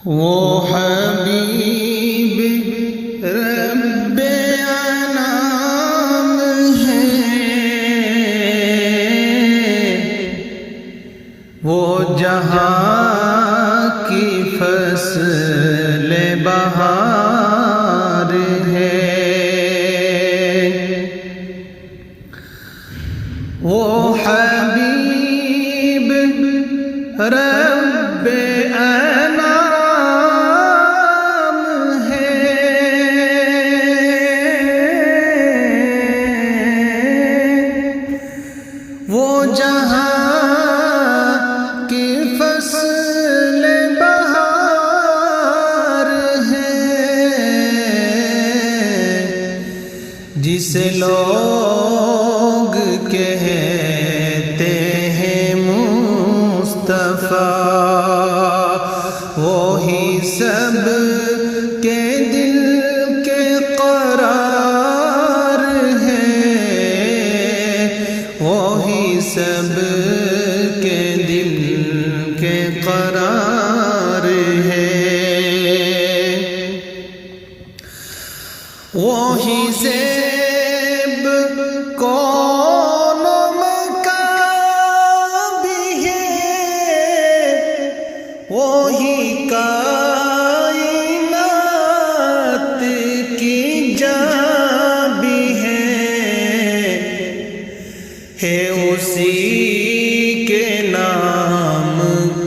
وہ حبیب رب انام ہے، وہ جہاں کی فصل بہار ہے، وہ حبیب رب انام ہے، وہ جہاں کی فصل بہار ہے، جسے لوگ کہتے ہیں مصطفیٰ، وہی سب کے دل کے قرار ہے، وہی سب کے دل کے قرار ہے، وہی زیب کون مکان بھی ہے، وہی کائنات کی جان بھی ہے اسی کے نام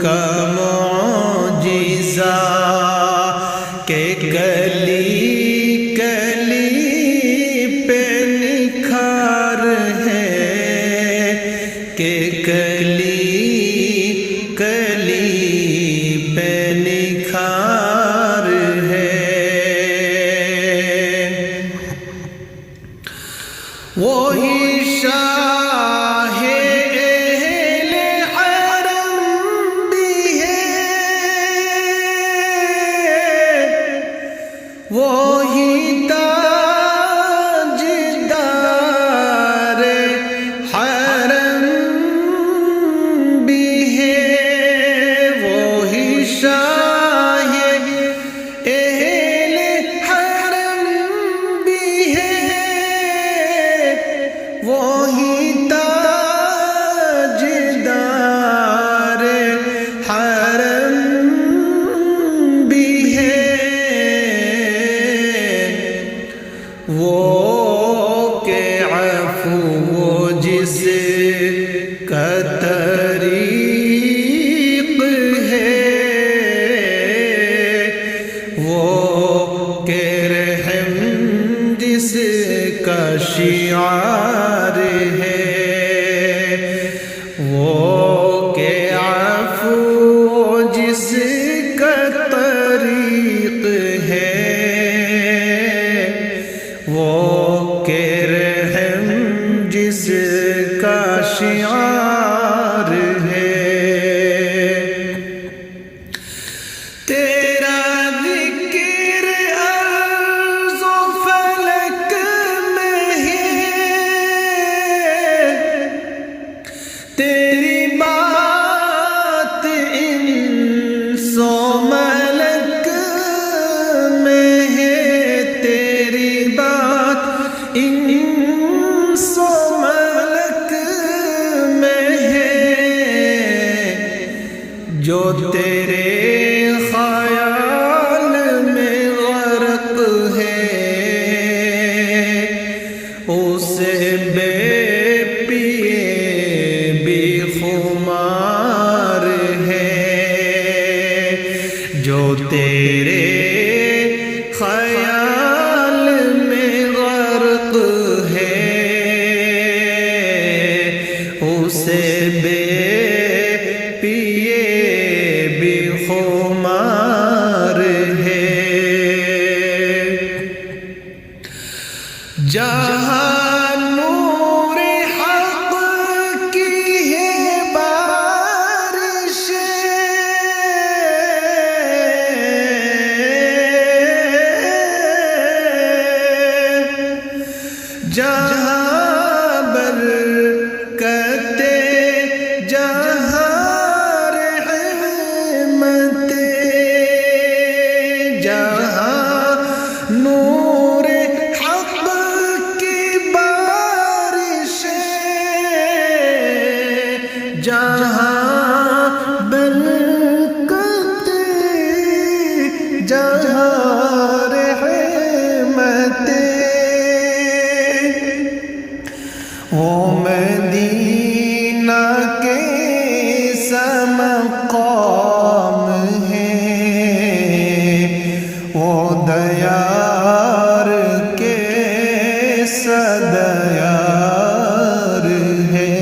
کا معجزہ کہ کلی کلی پہ نکھار ہے، کہ کلی کلی پہ نکھار ہے، وہی شاہ اہل حرم بھی ہے، وہی تاجدار حرم بھی ہے، وہی شاہ اہل حرم بھی ہے، وہی تاجدار حرم بھی ہے، وہ کہ عفو وہ جس کا طریق ہے، وہ کہ رحم جس کا شعار ہے، وہ کہ عفو جس کا طریق ہے، وہ کہ رحم جس کا شعار ہے، تیرا ذکر ارض و فلک میں ہے، تیری بات انس و ملک میں ہے، تیری بات انس و ملک میں ہے، جو تیرے خیال میں غرق ہے، اسے بے پیے بھی خمار ہے، جو تیرے خیال میں غرق ہے، اسے بے پیے بھی خمار ہے، جہاں نور حق کی ہے بارش، جہاں رحمتیں، وہ مدینہ کے مقام ہے، وہ دیار کے دیار ہے،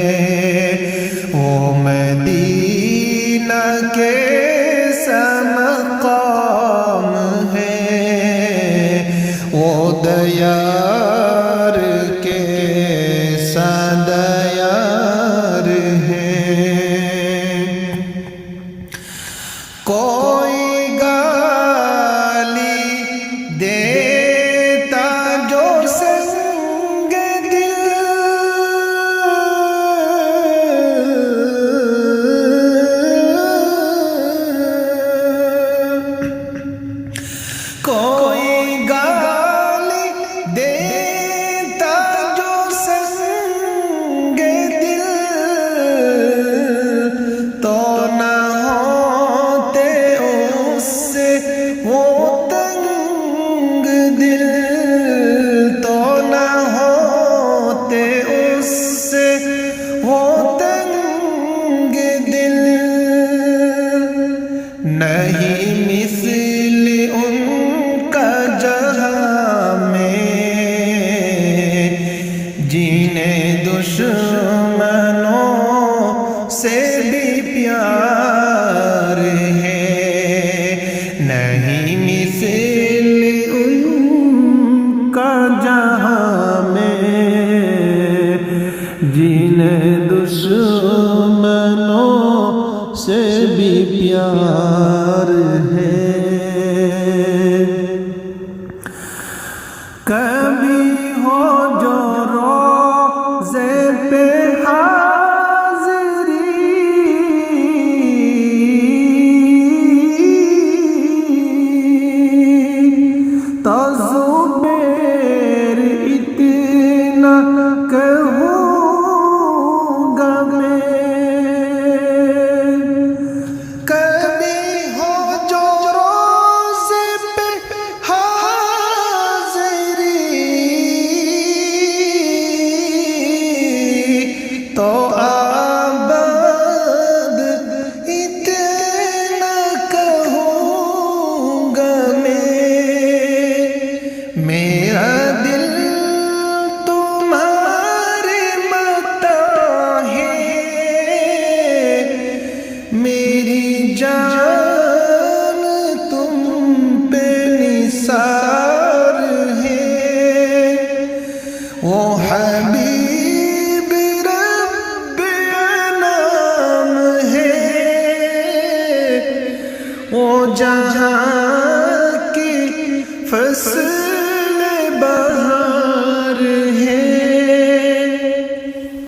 وہ مدینہ کے مقام ہے، وہ دیار کے دیار ہے۔ کوئی گالی دیتا جو سنگ دل، کوئی گالی دیتا جو سنگ دل، تو نہ ہوتے اس سے وہ تنگ دل، تو نہ ہوتے اس سے وہ تنگ دل، نہیں مثل ان کا جہاں میں، جنہیں دشمنوں سے بھی پیار ہے، نہیں مثل ان کا جہاں میں، جنہیں دشمنوں سے بھی پیار ہے۔ کبھی ہو جو روزے پہ حاضری، تو زبیر اتنا کہوں گا میں، کبھی ہو جو روزے پہ حاضری، تو آباد اتنا کہوں گا میں، میرا دل تمہارے متاع ہے، میری جان تم پہ نثار ہے، وہ حبیب رب انام ہے، وہ جہاں کی فصل